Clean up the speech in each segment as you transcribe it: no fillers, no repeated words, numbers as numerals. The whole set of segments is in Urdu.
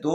2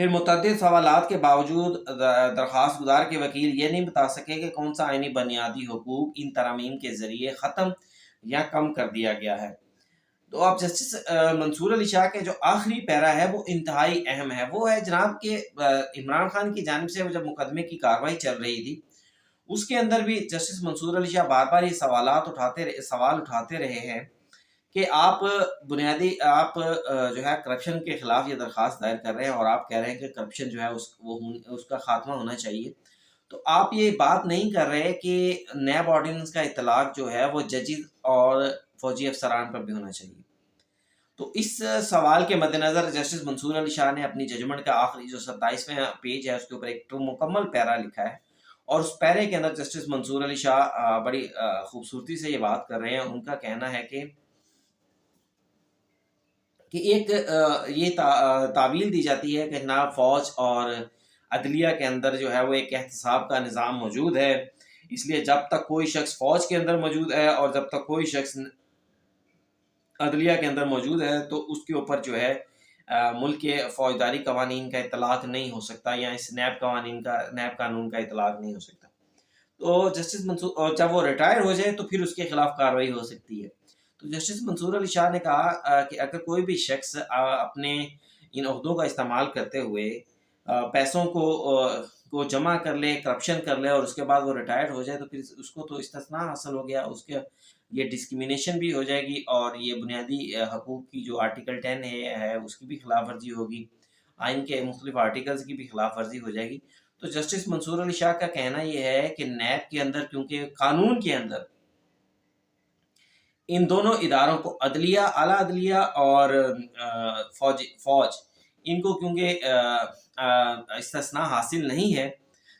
پھر متعدد سوالات کے باوجود درخواست گزار کے وکیل یہ نہیں بتا سکے کہ کون سا آئینی بنیادی حقوق ان ترامیم کے ذریعے ختم یا کم کر دیا گیا ہے۔ تو اب جسٹس منصور علی شاہ کے جو آخری پیرا ہے وہ انتہائی اہم ہے، وہ ہے جناب کہ عمران خان کی جانب سے جب مقدمے کی کاروائی چل رہی تھی اس کے اندر بھی جسٹس منصور علی شاہ بار بار یہ سوال اٹھاتے رہے ہیں کہ آپ جو ہے کرپشن کے خلاف یہ درخواست دائر کر رہے ہیں اور آپ کہہ رہے ہیں کہ کرپشن جو ہے اس کا خاتمہ ہونا چاہیے، تو آپ یہ بات نہیں کر رہے کہ نیب آرڈیننس کا اطلاق جو ہے وہ ججز اور فوجی افسران پر بھی ہونا چاہیے۔ تو اس سوال کے مد نظر جسٹس منصور علی شاہ نے اپنی ججمنٹ کا آخری جو 27واں پیج ہے اس کے اوپر ایک مکمل پیرا لکھا ہے، اور اس پیرے کے اندر جسٹس منصور علی شاہ بڑی خوبصورتی سے یہ بات کر رہے ہیں۔ ان کا کہنا ہے کہ ایک یہ تعویل دی جاتی ہے کہ جناب فوج اور عدلیہ کے اندر جو ہے وہ ایک احتساب کا نظام موجود ہے، اس لیے جب تک کوئی شخص فوج کے اندر موجود ہے اور جب تک کوئی شخص عدلیہ کے اندر موجود ہے تو اس کے اوپر جو ہے ملک کے فوجداری قوانین کا اطلاق نہیں ہو سکتا، یا اس نیب قانون کا اطلاق نہیں ہو سکتا۔ تو جسٹس منصور، اور جب وہ ریٹائر ہو جائے تو پھر اس کے خلاف کارروائی ہو سکتی ہے۔ تو جسٹس منصور علی شاہ نے کہا کہ اگر کوئی بھی شخص اپنے ان عہدوں کا استعمال کرتے ہوئے پیسوں کو جمع کر لے، کرپشن کر لے اور اس کے بعد وہ ریٹائر ہو جائے تو پھر اس کو تو استثناء حاصل ہو گیا، اس کے یہ ڈسکریمنیشن بھی ہو جائے گی اور یہ بنیادی حقوق کی جو آرٹیکل 10 ہے اس کی بھی خلاف ورزی ہوگی، آئین کے مختلف آرٹیکلز کی بھی خلاف ورزی ہو جائے گی۔ تو جسٹس منصور علی شاہ کا کہنا یہ ہے کہ نیب کے اندر، کیونکہ قانون کے اندر ان دونوں اداروں کو عدلیہ، اعلیٰ عدلیہ اور فوج ان کو کیونکہ استثناء حاصل نہیں ہے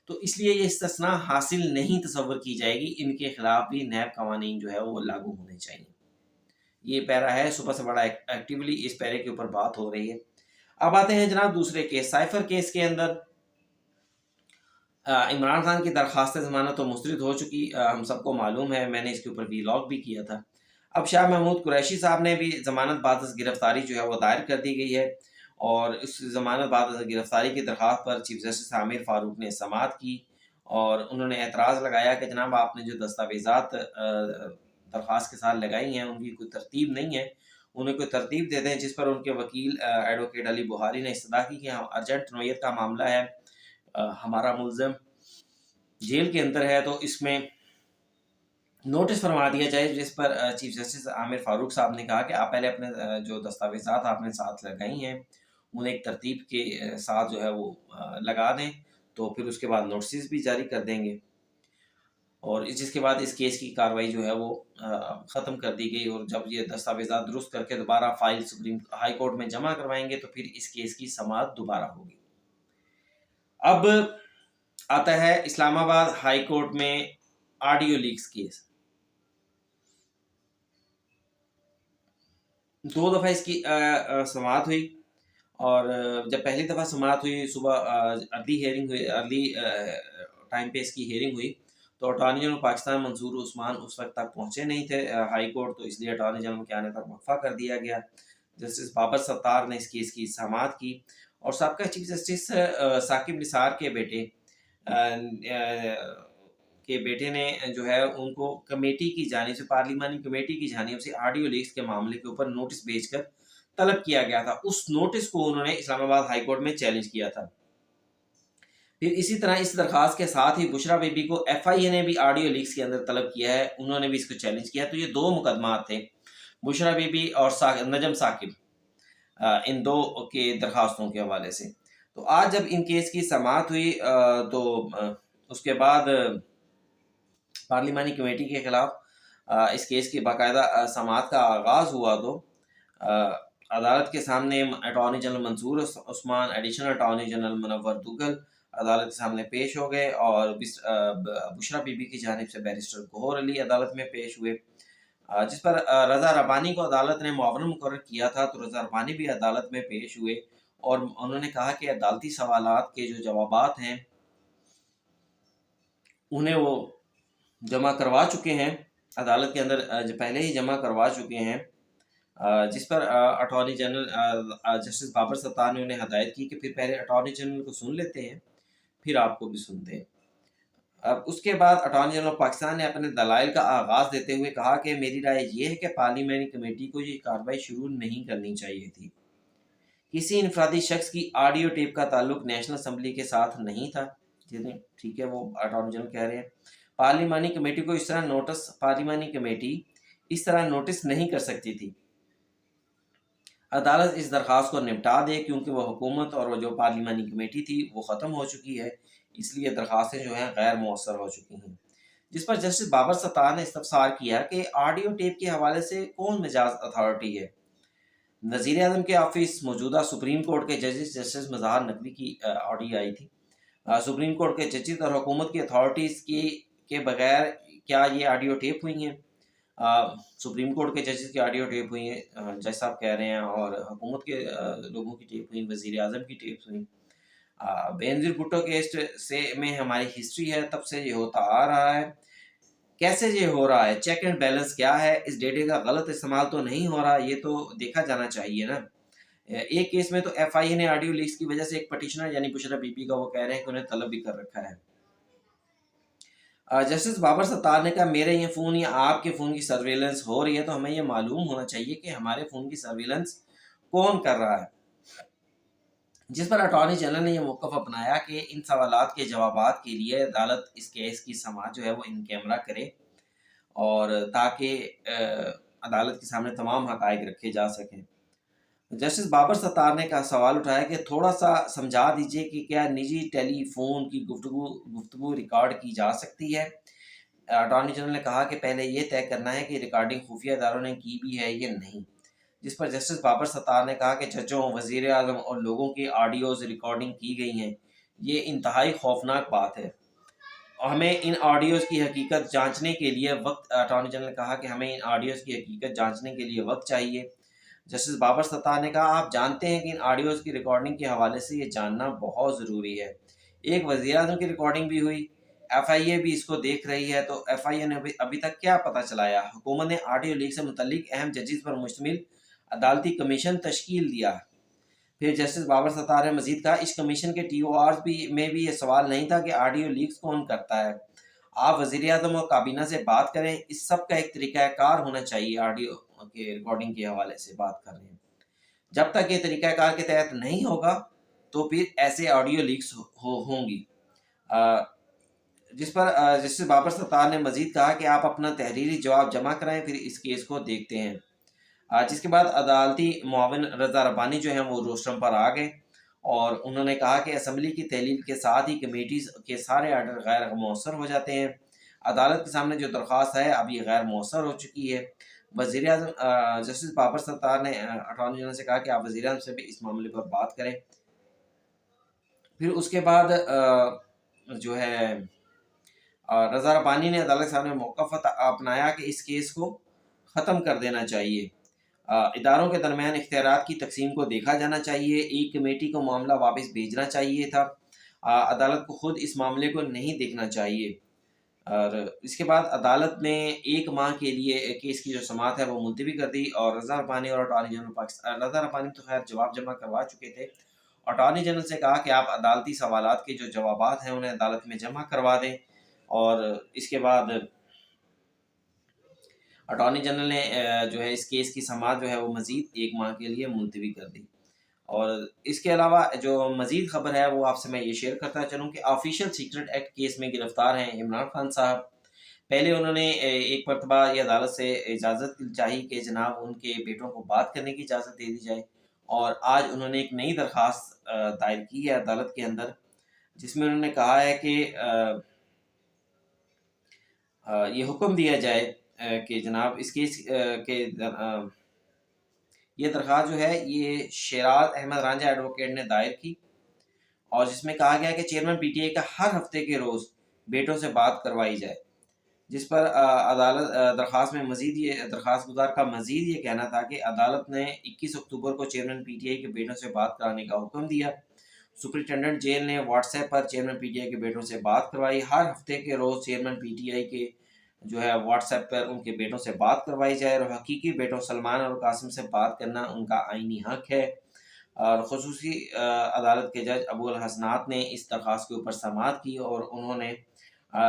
تو اس لیے یہ استثناء حاصل نہیں تصور کی جائے گی، ان کے خلاف بھی نیب قوانین جو ہے وہ لاگو ہونے چاہیے۔ یہ پیرا ہے، صبح سے بڑا ایکٹیولی اس پیرے کے اوپر بات ہو رہی ہے۔ اب آتے ہیں جناب دوسرے کیس، سائفر کیس کے اندر عمران خان کی درخواست ضمانت تو مسترد ہو چکی، ہم سب کو معلوم ہے، میں نے اس کے اوپر ویلاگ بھی کیا تھا۔ اب شاہ محمود قریشی صاحب نے بھی ضمانت بعد از گرفتاری جو ہے وہ دائر کر دی گئی ہے، اور اس ضمانت بعد از گرفتاری کی درخواست پر چیف جسٹس عامر فاروق نے سماعت کی، اور انہوں نے اعتراض لگایا کہ جناب آپ نے جو دستاویزات درخواست کے ساتھ لگائی ہیں ان کی کوئی ترتیب نہیں ہے، انہیں کوئی ترتیب دے دیں، جس پر ان کے وکیل ایڈوکیٹ علی بخاری نے استدعا کی کہ ارجنٹ نوعیت کا معاملہ ہے، ہمارا ملزم جیل کے اندر ہے، تو اس میں نوٹس فرما دیا جائے، جس پر چیف جسٹس عامر فاروق صاحب نے کہا کہ آپ پہلے اپنے جو دستاویزات آپ نے ساتھ لگائی ہیں انہیں ایک ترتیب کے ساتھ جو ہے وہ لگا دیں، تو پھر اس کے بعد نوٹسز بھی جاری کر دیں گے، اور جس کے بعد اس کیس کی کاروائی جو ہے وہ ختم کر دی گئی، اور جب یہ دستاویزات درست کر کے دوبارہ فائل سپریم ہائی کورٹ میں جمع کروائیں گے تو پھر اس کیس کی سماعت دوبارہ ہوگی۔ اب آتا ہے اسلام آباد ہائی کورٹ میں آڈیو لیکس کیس۔ 2 دفعہ اس کی سماعت ہوئی، اور جب پہلی دفعہ سماعت ہوئی صبح ارلی ٹائم پہ اس کی ہیئرنگ ہوئی، تو اٹارنی جنرل پاکستان منصور عثمان اس وقت تک پہنچے نہیں تھے ہائی کورٹ، تو اس لیے اٹارنی جنرل کے آنے تک وقفہ کر دیا گیا۔ جسٹس بابر ستار نے اس کیس کی سماعت کی، اور سابقہ چیف جسٹس ثاقب نثار کے بیٹے نے جو ہے ان کو کمیٹی کی جانب سے، پارلیمانی کمیٹی کی جانب سے آڈیو لیکس کے معاملے کے اوپر نوٹس بھیج کر طلب کیا گیا تھا، اس نوٹس کو انہوں نے اسلام آباد ہائی کورٹ میں چیلنج کیا تھا۔ پھر اسی طرح اس درخواست کے ساتھ ہی بشرا بی بی کو ایف آئی اے نے بھی آڈیو لیکس کے اندر طلب کیا ہے، انہوں نے بھی اس کو چیلنج کیا، تو یہ 2 مقدمات تھے، بشرا بی بی اور نجم ثاقب، ان 2 کے درخواستوں کے حوالے سے۔ تو آج جب ان کیس کی سماعت ہوئی تو اس کے بعد پارلیمانی کمیٹی کے خلاف اس کیس کی باقاعدہ سماعت کا آغاز ہوا، تو عدالت کے سامنے اٹارنی جنرل منصور عثمان، ایڈیشنل اٹارنی جنرل منور دوگل عدالت کے سامنے پیش ہو گئے، اور بشرا بی بی کی جانب سے بیرسٹر گوہر علی عدالت میں پیش ہوئے، جس پر رضا ربانی کو عدالت نے معاون مقرر کیا تھا، تو رضا ربانی بھی عدالت میں پیش ہوئے، اور انہوں نے کہا کہ عدالتی سوالات کے جو جوابات ہیں انہیں وہ جمع کروا چکے ہیں، عدالت کے اندر پہلے ہی جمع کروا چکے ہیں، جس پر اٹارنی جنرل جسٹس بابر ستار نے انہیں ہدایت کی کہ پھر پہلے اٹارنی جنرل کو سن لیتے ہیں، پھر آپ کو بھی سنتے ہیں۔ اب اس کے بعد اٹارنی جنرل پاکستان نے اپنے دلائل کا آغاز دیتے ہوئے کہا کہ میری رائے یہ ہے کہ پارلیمانی کمیٹی کو یہ کارروائی شروع نہیں کرنی چاہیے تھی۔ کسی انفرادی شخص کی آڈیو ٹیپ کا تعلق نیشنل اسمبلی کے ساتھ نہیں تھا۔ ٹھیک ہے، وہ اٹارنی جنرل کہہ رہے ہیں پارلیمانی کمیٹی کو پارلیمانی کمیٹی اس طرح نوٹس نہیں کر سکتی تھی۔ عدالت اس درخواست کو نمٹا دے کیونکہ وہ حکومت اور وہ جو پارلیمانی کمیٹی تھی وہ ختم ہو چکی ہے، اس لیے درخواستیں جو ہیں غیر مؤثر ہو چکی ہیں۔ جس پر جسٹس بابر ستار نے استفسار کیا کہ آڈیو ٹیپ کے حوالے سے کون مجاز اتھارٹی ہے۔ وزیر اعظم کے آفس موجودہ سپریم کورٹ کے ججز جسٹس مظہر نقوی کی آڈیو آئی تھی۔ سپریم کورٹ کے ججز اور حکومت کی اتھارٹیز کے بغیر کیا یہ آڈیو ٹیپ ہوئی ہیں؟ سپریم کورٹ کے ججز کی آڈیو ٹیپ ہوئی ہیں، جج صاحب کہہ رہے ہیں، اور حکومت کے لوگوں کی ٹیپ ہوئی، وزیر اعظم کی ٹیپ ہوئی۔ بینظیر بھٹو کیس میں ہماری ہسٹری ہے، تب سے یہ ہوتا آ رہا ہے۔ کیسے یہ ہو رہا ہے؟ چیک اینڈ بیلنس کیا ہے؟ اس ڈیٹے کا غلط استعمال تو نہیں ہو رہا؟ یہ تو دیکھا جانا چاہیے نا۔ ایک کیس میں تو ایف آئی اے نے آڈیو لیکس کی وجہ سے ایک پٹیشنر یعنی بشرا بی پی کا وہ کہہ رہے ہیں کہ انہیں طلب بھی کر رکھا ہے۔ جسٹس بابر ستار نے کہا میرے یہ فون یا آپ کے فون کی سرویلنس ہو رہی ہے تو ہمیں یہ معلوم ہونا چاہیے کہ ہمارے فون کی سرویلنس کون کر رہا ہے۔ جس پر اٹارنی جنرل نے یہ موقف اپنایا کہ ان سوالات کے جوابات کے لیے عدالت اس کیس کی سماعت جو ہے وہ ان کیمرہ کرے، اور تاکہ عدالت کے سامنے تمام حقائق رکھے جا سکیں۔ جسٹس بابر ستار نے کا سوال اٹھایا کہ تھوڑا سا سمجھا دیجئے کہ کیا نجی ٹیلی فون کی گفتگو ریکارڈ کی جا سکتی ہے؟ اٹارنی جنرل نے کہا کہ پہلے یہ طے کرنا ہے کہ ریکارڈنگ خفیہ اداروں نے کی بھی ہے یا نہیں۔ جس پر جسٹس بابر ستار نے کہا کہ ججوں، وزیر اعظم اور لوگوں کی آڈیوز ریکارڈنگ کی گئی ہیں، یہ انتہائی خوفناک بات ہے۔ ہمیں ان آڈیوز کی حقیقت جانچنے کے لیے وقت اٹارنی جنرل نے کہا کہ ہمیں ان آڈیوز کی حقیقت جانچنے کے لیے وقت چاہیے۔ جسٹس بابر ستار نے کہا آپ جانتے ہیں کہ ان آڈیوز کی ریکارڈنگ کے حوالے سے یہ جاننا بہت ضروری ہے۔ ایک وزیر اعظم کی ریکارڈنگ بھی ہوئی، ایف آئی اے بھی اس کو دیکھ رہی ہے، تو ایف آئی اے نے ابھی تک کیا پتہ چلایا؟ حکومت نے آڈیو لیک سے متعلق اہم ججز پر مشتمل عدالتی کمیشن تشکیل دیا۔ پھر جسٹس بابر ستار نے مزید کہا اس کمیشن کے ٹی او آرز میں بھی یہ سوال نہیں تھا کہ آڈیو لیکس کون کرتا ہے۔ آپ وزیر اعظم اور کابینہ سے بات کریں، اس سب کا ایک طریقہ کار ہونا چاہیے۔ آڈیو کے ریکارڈنگ کے حوالے سے بات کر رہے ہیں، جب تک یہ طریقہ کار کے تحت نہیں ہوگا تو پھر ایسے آڈیو لیکس ہوں گی۔ جس پر جسٹس بابر ستار نے مزید کہا کہ آپ اپنا تحریری جواب جمع کرائیں، پھر اس کیس کو دیکھتے ہیں۔ جس کے بعد عدالتی معاون رضا ربانی جو ہیں وہ روسٹرم پر آ گئے، اور انہوں نے کہا کہ اسمبلی کی تحلیل کے ساتھ ہی کمیٹیز کے سارے آرڈر غیر مؤثر ہو جاتے ہیں۔ عدالت کے سامنے جو درخواست ہے اب یہ غیر مؤثر ہو چکی ہے۔ وزیر اعظم جسٹس بابر ستار نے اٹارنی جنرل سے کہا کہ آپ وزیر اعظم سے بھی اس معاملے پر بات کریں۔ پھر اس کے بعد جو ہے رضا ربانی نے عدالت کے سامنے موقف اپنایا کہ اس کیس کو ختم کر دینا چاہیے۔ اداروں کے درمیان اختیارات کی تقسیم کو دیکھا جانا چاہیے، ایک کمیٹی کو معاملہ واپس بھیجنا چاہیے تھا، عدالت کو خود اس معاملے کو نہیں دیکھنا چاہیے۔ اور اس کے بعد عدالت نے 1 ماہ کے لیے کیس کی جو سماعت ہے وہ ملتوی کر دی، اور رضا ربانی اور اٹارنی جنرل پاکستان، رضا ربانی تو خیر جواب جمع کروا چکے تھے، اٹارنی جنرل سے کہا کہ آپ عدالتی سوالات کے جو جوابات ہیں انہیں عدالت میں جمع کروا دیں، اور اس کے بعد اٹارنی جنرل نے جو ہے اس کیس کی سماعت جو ہے وہ مزید 1 ماہ کے لیے ملتوی کر دی۔ اور اس کے علاوہ جو مزید خبر ہے وہ آپ سے میں یہ شیئر کرتا چلوں کہ آفیشیل سیکرٹ ایکٹ کیس میں گرفتار ہیں عمران خان صاحب۔ پہلے انہوں نے ایک مرتبہ یہ عدالت سے اجازت چاہی کہ جناب ان کے بیٹوں کو بات کرنے کی اجازت دے دی جائے، اور آج انہوں نے ایک نئی درخواست دائر کی ہے عدالت کے اندر، جس میں انہوں نے کہا ہے کہ یہ حکم دیا جائے کہ جناب اس کیس کے یہ درخواست جو ہے یہ شیراز احمد رانجھا ایڈوکیٹ نے دائر کی، اور جس میں کہا گیا کہ چیئرمین پی ٹی آئی کا ہر ہفتے کے روز بیٹوں سے بات کروائی جائے۔ جس پر عدالت درخواست میں مزید یہ درخواست گزار کا مزید یہ کہنا تھا کہ عدالت نے 21 اکتوبر کو چیئرمین پی ٹی آئی کے بیٹوں سے بات کرانے کا حکم دیا۔ سپرنٹینڈنٹ جیل نے what's app per chairman P T I کے بیٹوں سے بات کروائی۔ ہر ہفتے کے روز چیئرمین پی ٹی آئی کے جو ہے واٹس ایپ پر ان کے بیٹوں سے بات کروائی جائے، اور حقیقی بیٹوں سلمان اور قاسم سے بات کرنا ان کا آئینی حق ہے۔ اور خصوصی عدالت کے جج ابو الحسنات نے اس درخواست کے اوپر سماعت کی، اور انہوں نے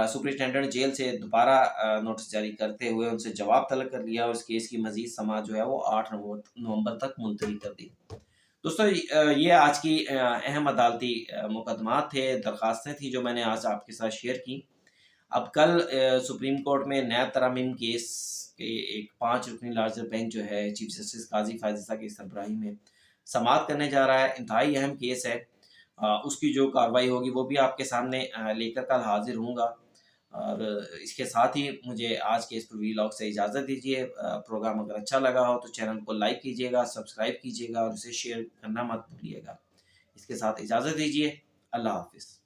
سپرنٹینڈنٹ جیل سے دوبارہ نوٹس جاری کرتے ہوئے ان سے جواب طلب کر لیا، اور اس کیس کی مزید سماعت جو ہے وہ 8 نومبر تک ملتوی کر دی۔ دوستو یہ آج کی اہم عدالتی مقدمات تھے، درخواستیں تھیں جو میں نے آج آپ کے ساتھ شیئر کی۔ اب کل سپریم کورٹ میں نیب ترامیم کیس کے ایک 5 رکنی لارجر بینچ جو ہے چیف جسٹس قاضی فائز کی سربراہی میں سماعت کرنے جا رہا ہے۔ انتہائی اہم کیس ہے، اس کی جو کارروائی ہوگی وہ بھی آپ کے سامنے لے کر کل حاضر ہوں گا۔ اور اس کے ساتھ ہی مجھے آج کے اس ویلاگ سے اجازت دیجیے۔ پروگرام اگر اچھا لگا ہو تو چینل کو لائک کیجیے گا، سبسکرائب کیجیے گا، اور اسے شیئر کرنا مت بھولیے گا۔ اس کے ساتھ اجازت دیجیے، اللہ حافظ۔